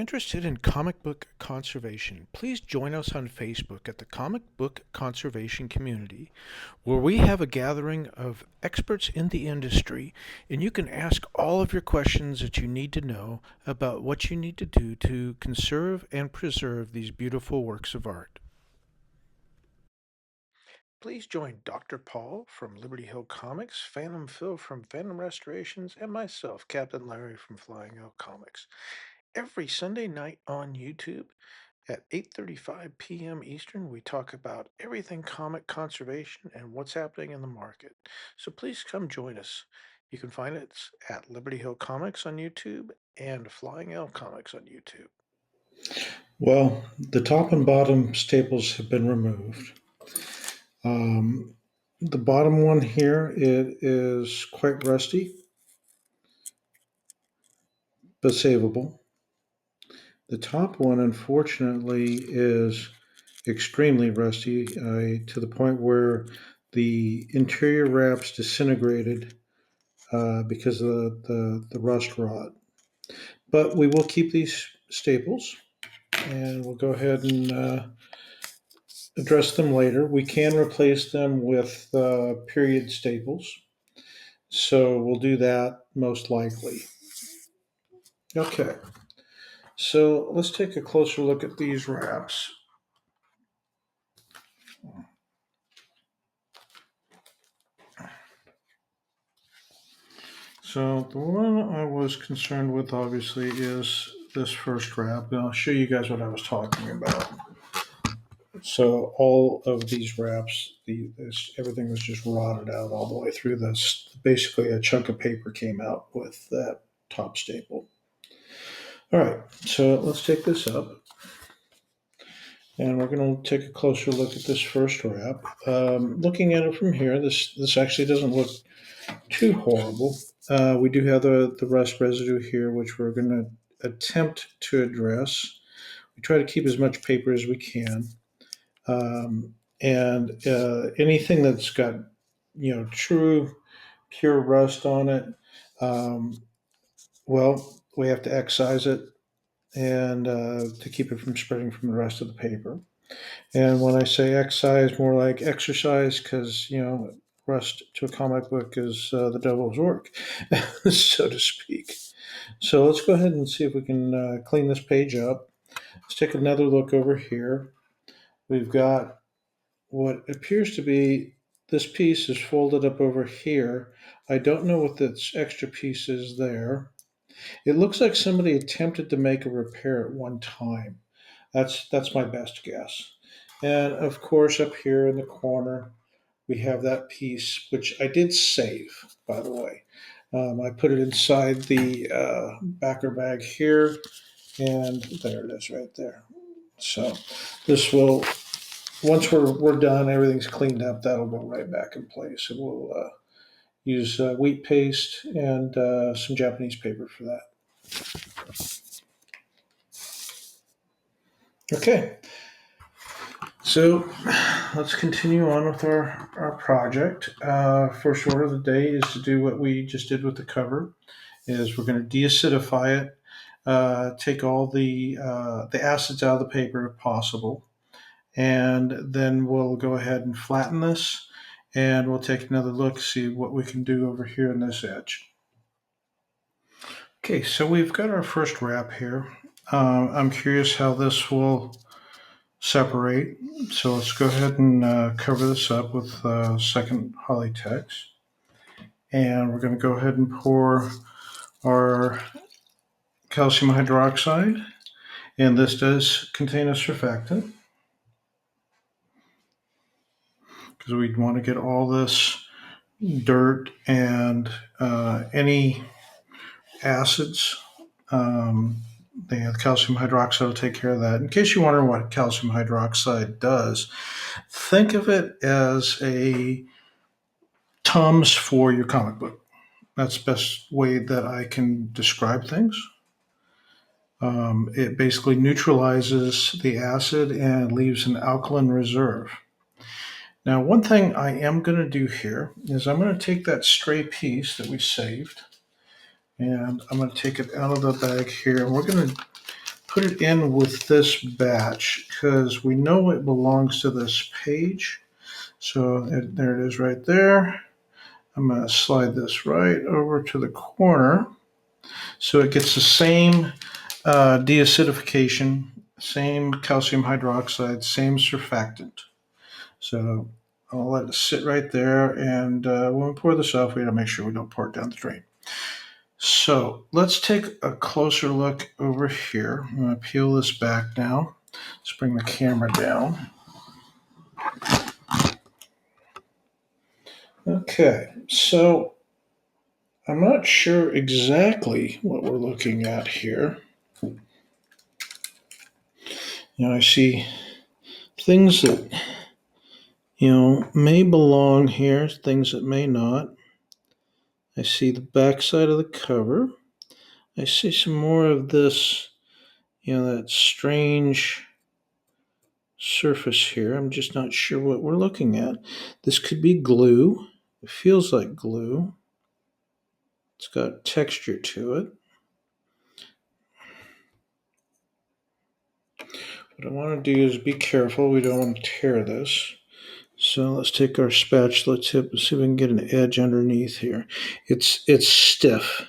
interested in comic book conservation, please join us on Facebook at the Comic Book Conservation Community, where we have a gathering of experts in the industry, and you can ask all of your questions that you need to know about what you need to do to conserve and preserve these beautiful works of art. Please join Dr. Paul from Liberty Hill Comics, Phantom Phil from Phantom Restorations, and myself, Captain Larry from Flying Elk Comics, every Sunday night on YouTube at 8:35 p.m. Eastern. We talk about everything comic conservation and what's happening in the market. So please come join us. You can find us at Liberty Hill Comics on YouTube and Flying Elk Comics on YouTube. Well, the top and bottom staples have been removed. Um, the bottom one here, it is quite rusty, but savable. The top one, unfortunately, is extremely rusty to the point where the interior wraps disintegrated because of the rust rot. But we will keep these staples and we'll go ahead and address them later. We can replace them with period staples, so we'll do that most likely. Okay, so let's take a closer look at these wraps. So the one I was concerned with, obviously, is this first wrap. And I'll show you guys what I was talking about. So all of these wraps, everything was just rotted out all the way through this. Basically, a chunk of paper came out with that top staple. All right, so let's take this up, and we're going to take a closer look at this first wrap. Looking at it from here, this actually doesn't look too horrible. We do have the rust residue here, which we're going to attempt to address. We try to keep as much paper as we can. And anything that's got true pure rust on it, well, we have to excise it and to keep it from spreading from the rest of the paper. And when I say excise, more like exercise, because rust to a comic book is the devil's work, so to speak. So let's go ahead and see if we can clean this page up. Let's take another look over here. We've got what appears to be this piece is folded up over here. I don't know what this extra piece is there. It looks like somebody attempted to make a repair at one time. That's my best guess. And of course, up here in the corner, we have that piece, which I did save, by the way. I put it inside the backer bag here, and there it is right there. So this will, once we're done, everything's cleaned up, that'll go right back in place. And we'll use wheat paste and some Japanese paper for that. Okay, so let's continue on with our project. First order of the day is to do what we just did with the cover. Is we're going to de-acidify it, take all the acids out of the paper if possible, and then we'll go ahead and flatten this, and we'll take another look, see what we can do over here in this edge. Okay, so we've got our first wrap here. I'm curious how this will separate. So let's go ahead and cover this up with second Polytex. And we're going to go ahead and pour our calcium hydroxide. And this does contain a surfactant, because we'd want to get all this dirt and any acids. The calcium hydroxide will take care of that. In case you wonder what calcium hydroxide does, think of it as a Tums for your comic book. That's the best way that I can describe things. It basically neutralizes the acid and leaves an alkaline reserve. Now, one thing I am going to do here is I'm going to take that stray piece that we saved, and I'm going to take it out of the bag here, and we're going to put it in with this batch because we know it belongs to this page. So there it is right there. I'm going to slide this right over to the corner so it gets the same de-acidification, same calcium hydroxide, same surfactant. So I'll let it sit right there, and when we pour this off, we got to make sure we don't pour it down the drain. So let's take a closer look over here. I'm going to peel this back now. Let's bring the camera down. Okay, so I'm not sure exactly what we're looking at here. I see things that, may belong here, things that may not. I see the backside of the cover. I see some more of this, that strange surface here. I'm just not sure what we're looking at. This could be glue. It feels like glue. It's got texture to it. What I want to do is be careful. We don't want to tear this. So let's take our spatula tip and see if we can get an edge underneath here. It's stiff.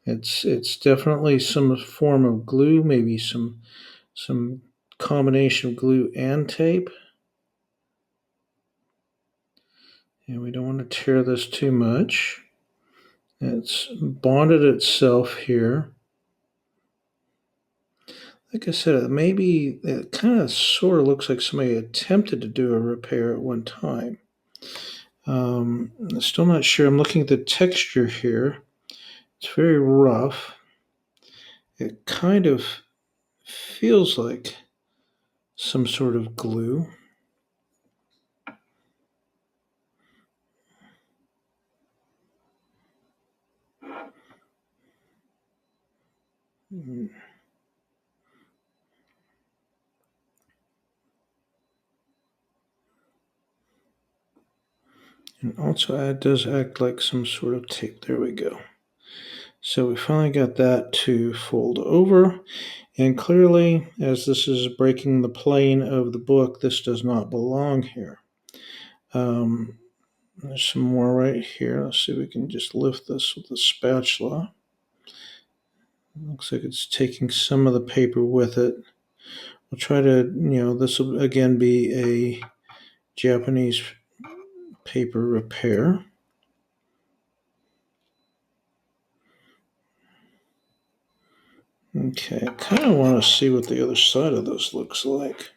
It's definitely some form of glue, maybe some combination of glue and tape. And we don't want to tear this too much. It's bonded itself here. Like I said, maybe it kind of sort of looks like somebody attempted to do a repair at one time. I'm still not sure. I'm looking at the texture here. It's very rough. It kind of feels like some sort of glue. And also, it does act like some sort of tape. There we go. So we finally got that to fold over. And clearly, as this is breaking the plane of the book, this does not belong here. There's some more right here. Let's see if we can just lift this with a spatula. Looks like it's taking some of the paper with it. We'll try to, this will again be a Japanese paper repair. Okay, I kind of want to see what the other side of this looks like.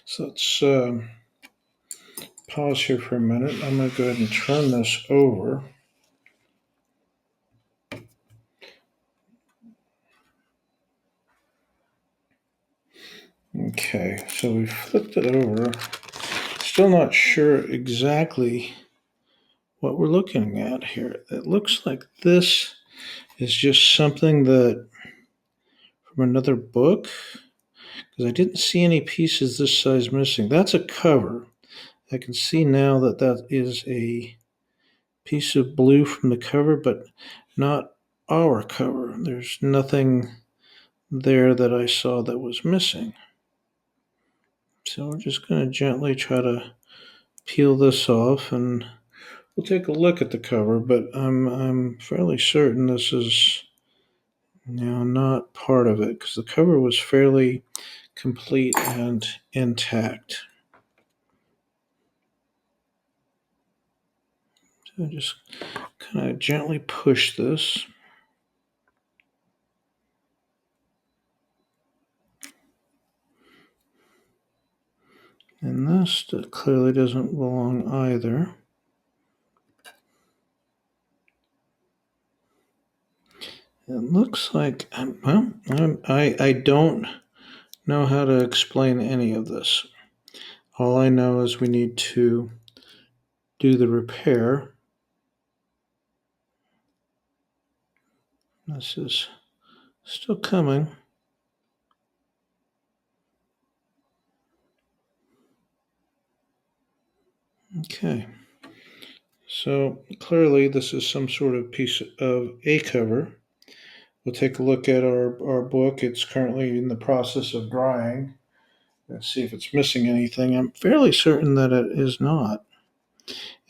So let's pause here for a minute. I'm going to go ahead and turn this over. Okay, so we flipped it over. Still not sure exactly what we're looking at here. It looks like this is just something that from another book, because I didn't see any pieces this size missing. That's a cover. I can see now that that is a piece of blue from the cover, but not our cover. There's nothing there that I saw that was missing. So we're just going to gently try to peel this off, and we'll take a look at the cover, but I'm fairly certain this is not part of it because the cover was fairly complete and intact. So just kind of gently push this. And this clearly doesn't belong either. It looks like, I don't know how to explain any of this. All I know is we need to do the repair. This is still coming. Okay. So clearly this is some sort of piece of a cover. we'll take a look at our book. It's currently in the process of drying. Let's see if it's missing anything. I'm fairly certain that it is not.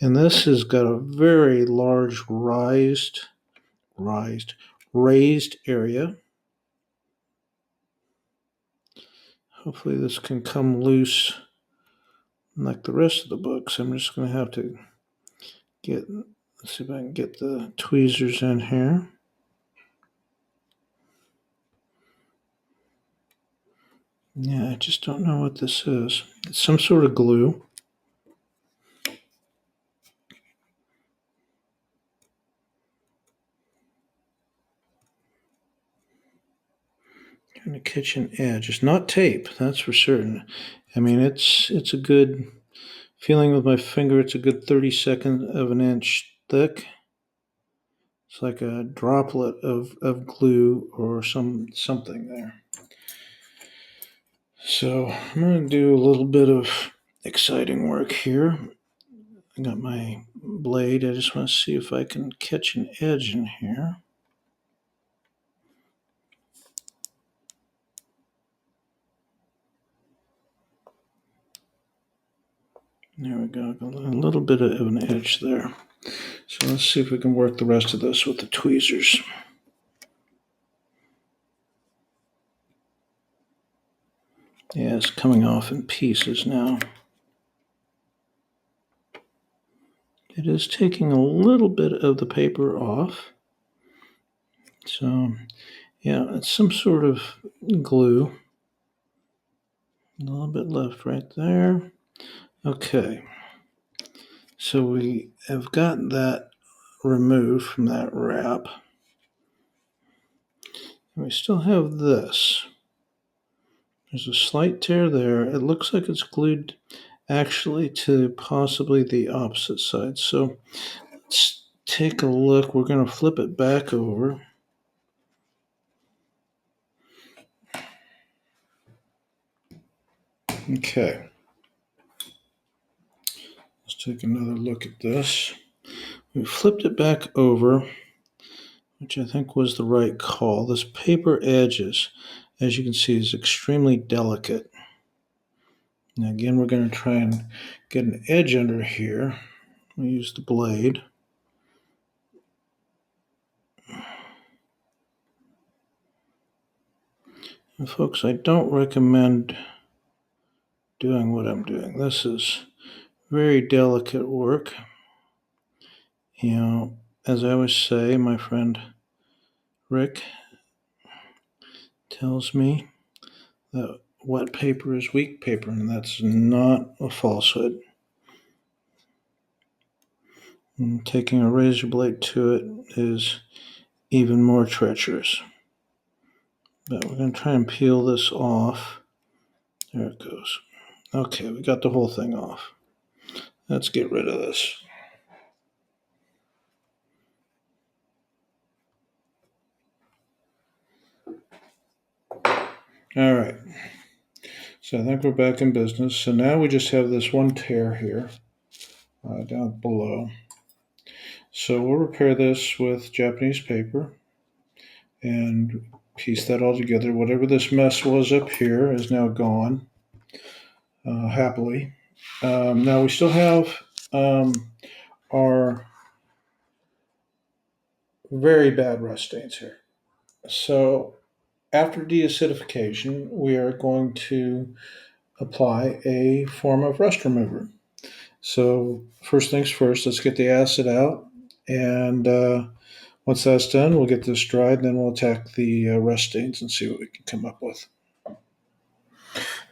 And this has got a very large raised, raised area. Hopefully this can come loose like the rest of the book. So I'm just going to have to let's see if I can get the tweezers in here. Yeah, I just don't know what this is. It's some sort of glue. Kind of kitchen edge. It's not tape, that's for certain. I mean, it's a good feeling with my finger. It's a good 32nd of an inch thick. It's like a droplet of glue or something there. So I'm going to do a little bit of exciting work here. I got my blade. I just want to see if I can catch an edge in here. There we go. A little bit of an edge there. So let's see if we can work the rest of this with the tweezers. Yeah, it's coming off in pieces now. It is taking a little bit of the paper off. So, yeah, it's some sort of glue. A little bit left right there. Okay. So we have got that removed from that wrap. And we still have this. There's a slight tear there. It looks like it's glued actually to possibly the opposite side. So let's take a look. We're going to flip it back over. Okay. Let's take another look at this. We flipped it back over, which I think was the right call. This paper edges, as you can see, is extremely delicate. Now again, we're going to try and get an edge under here. We use the blade. And folks, I don't recommend doing what I'm doing. This is very delicate work. You know, as I always say, my friend Rick tells me that wet paper is weak paper, and that's not a falsehood. And taking a razor blade to it is even more treacherous. But we're going to try and peel this off. There it goes. Okay, we got the whole thing off. Let's get rid of this. All right. So I think we're back in business. So now we just have this one tear here down below. So we'll repair this with Japanese paper and piece that all together. Whatever this mess was up here is now gone, happily. Now we still have our very bad rust stains here. So after de-acidification, we are going to apply a form of rust remover. So first things first, let's get the acid out. And once that's done, we'll get this dried, and then we'll attack the rust stains and see what we can come up with.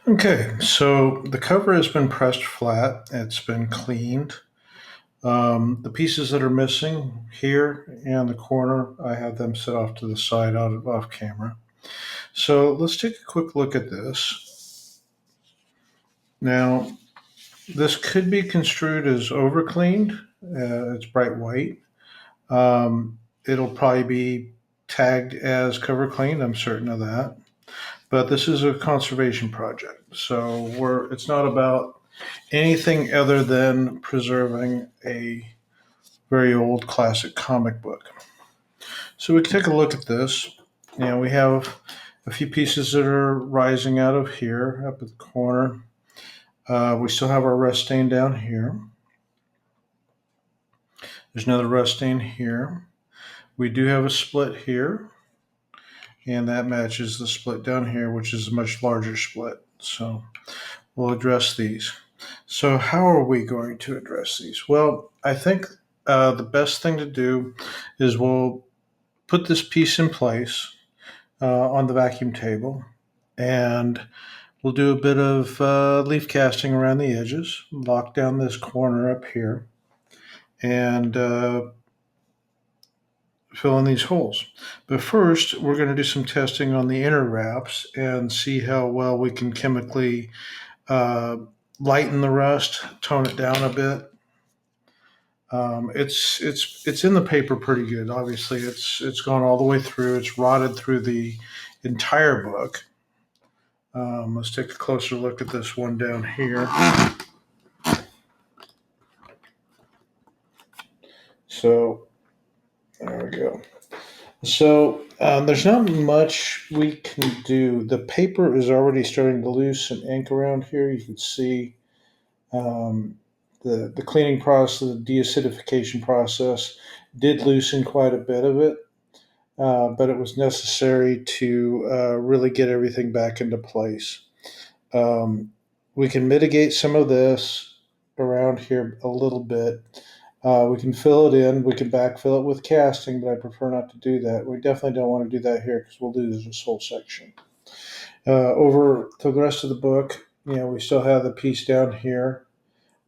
Okay, so the cover has been pressed flat. It's been cleaned. The pieces that are missing here and the corner, I have them set off to the side off camera. So let's take a quick look at this. Now, this could be construed as over cleaned. It's bright white. It'll probably be tagged as cover cleaned. I'm certain of that. But this is a conservation project, so it's not about anything other than preserving a very old classic comic book. So we can take a look at this. And we have a few pieces that are rising out of here up at the corner. We still have our rust stain down here. There's another rust stain here. We do have a split here, and that matches the split down here, which is a much larger split. So we'll address these. So, how are we going to address these? Well, I think the best thing to do is we'll put this piece in place on the vacuum table, and we'll do a bit of leaf casting around the edges, lock down this corner up here, and fill in these holes. But first, we're going to do some testing on the inner wraps and see how well we can chemically uh, lighten the rust, tone it down a bit. It's in the paper pretty good. Obviously, it's gone all the way through. It's rotted through the entire book. Let's take a closer look at this one down here. So there we go. So there's not much we can do. The paper is already starting to lose some ink around here. You can see um, the cleaning process, the de-acidification process, did loosen quite a bit of it. But it was necessary to really get everything back into place. Um, we can mitigate some of this around here a little bit. We can fill it in. We can backfill it with casting, but I prefer not to do that. We definitely don't want to do that here because we'll lose this whole section. Over to the rest of the book, we still have the piece down here.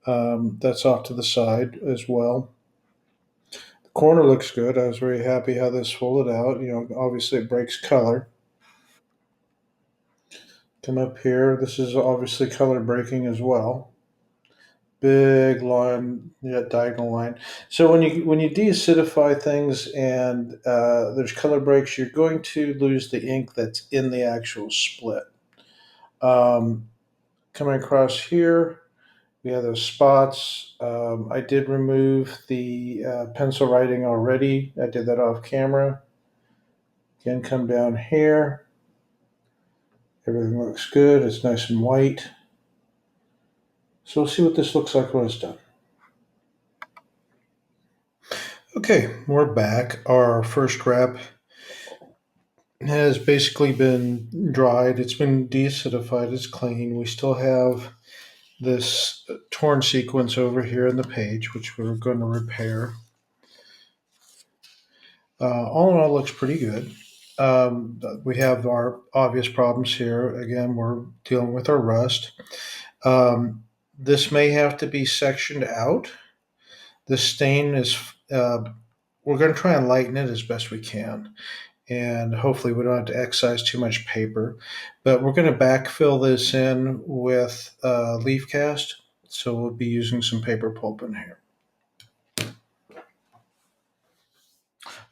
That's off to the side as well. The corner looks good. I was very happy how this folded out. Obviously it breaks color. Come up here. This is obviously color breaking as well. Big line, yeah, diagonal line. So when you deacidify things and there's color breaks, you're going to lose the ink that's in the actual split. Um, Coming across here, we have those spots. I did remove the pencil writing already. I did that off camera. Again, come down here. Everything looks good. It's nice and white. So we'll see what this looks like when it's done. Okay, we're back. Our first wrap has basically been dried. It's been deacidified. It's clean. We still have this torn sequence over here in the page, which we're going to repair. All in all, looks pretty good. We have our obvious problems here. Again, we're dealing with our rust. This may have to be sectioned out. This stain is, uh, we're going to try and lighten it as best we can. And hopefully we don't have to excise too much paper. But we're going to backfill this in with leaf cast. So we'll be using some paper pulp in here.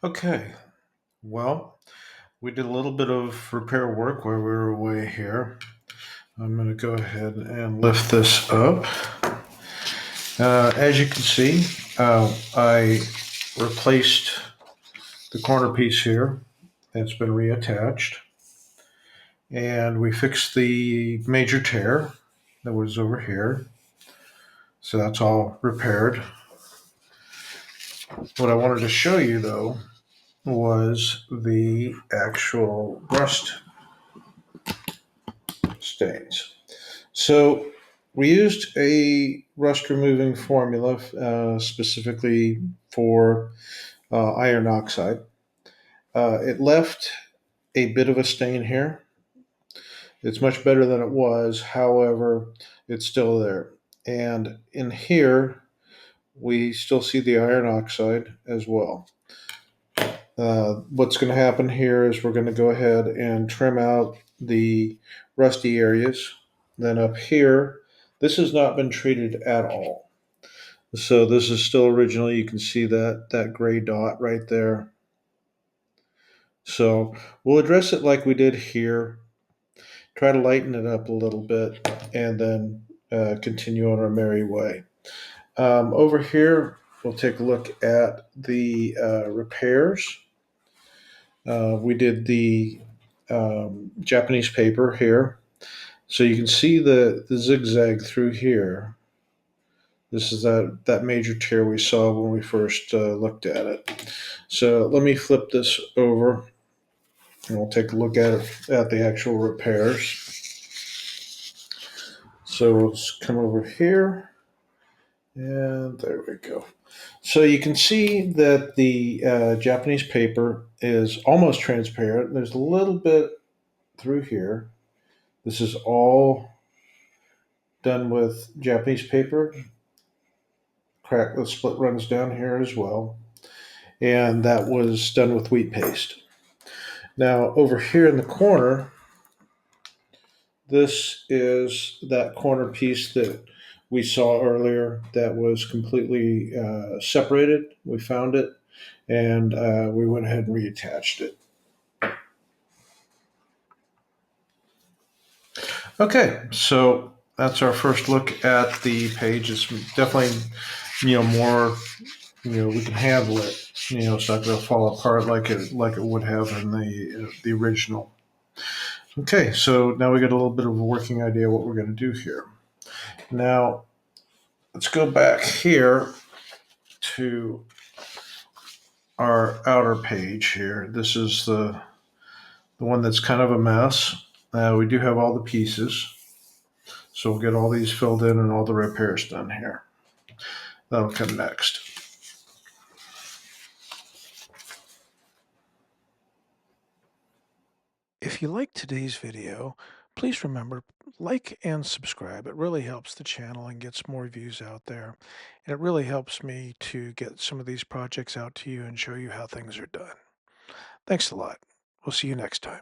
Okay, well, we did a little bit of repair work while we were away here. I'm going to go ahead and lift this up. As you can see, I replaced the corner piece here. It's been reattached. And we fixed the major tear that was over here. So that's all repaired. What I wanted to show you, though, was the actual rust stains. So we used a rust removing formula specifically for iron oxide. It left a bit of a stain here. It's much better than it was, however, it's still there. And in here, we still see the iron oxide as well. What's going to happen here is we're going to go ahead and trim out the rusty areas. Then up here, this has not been treated at all. So this is still original. You can see that gray dot right there. So we'll address it like we did here. Try to lighten it up a little bit, and then continue on our merry way. Over here, we'll take a look at the repairs. We did the Japanese paper here. So you can see the zigzag through here. This is that major tear we saw when we first looked at it. So let me flip this over and we'll take a look at it at the actual repairs. So we'll just come over here and there we go. So you can see that the Japanese paper is almost transparent. There's a little bit through here. This is all done with Japanese paper. Crack the split runs down here as well. And that was done with wheat paste. Now over here in the corner, this is that corner piece that we saw earlier that was completely separated. We found it and we went ahead and reattached it. Okay, so that's our first look at the page. It's definitely, more, we can handle it. It's not going to fall apart like it would have in the original. Okay, so now we got a little bit of a working idea what we're going to do here. Now, let's go back here to our outer page here. This is the one that's kind of a mess. We do have all the pieces, so we'll get all these filled in and all the repairs done here. That'll come next. If you liked today's video, please remember, like and subscribe. It really helps the channel and gets more views out there. And it really helps me to get some of these projects out to you and show you how things are done. Thanks a lot. We'll see you next time.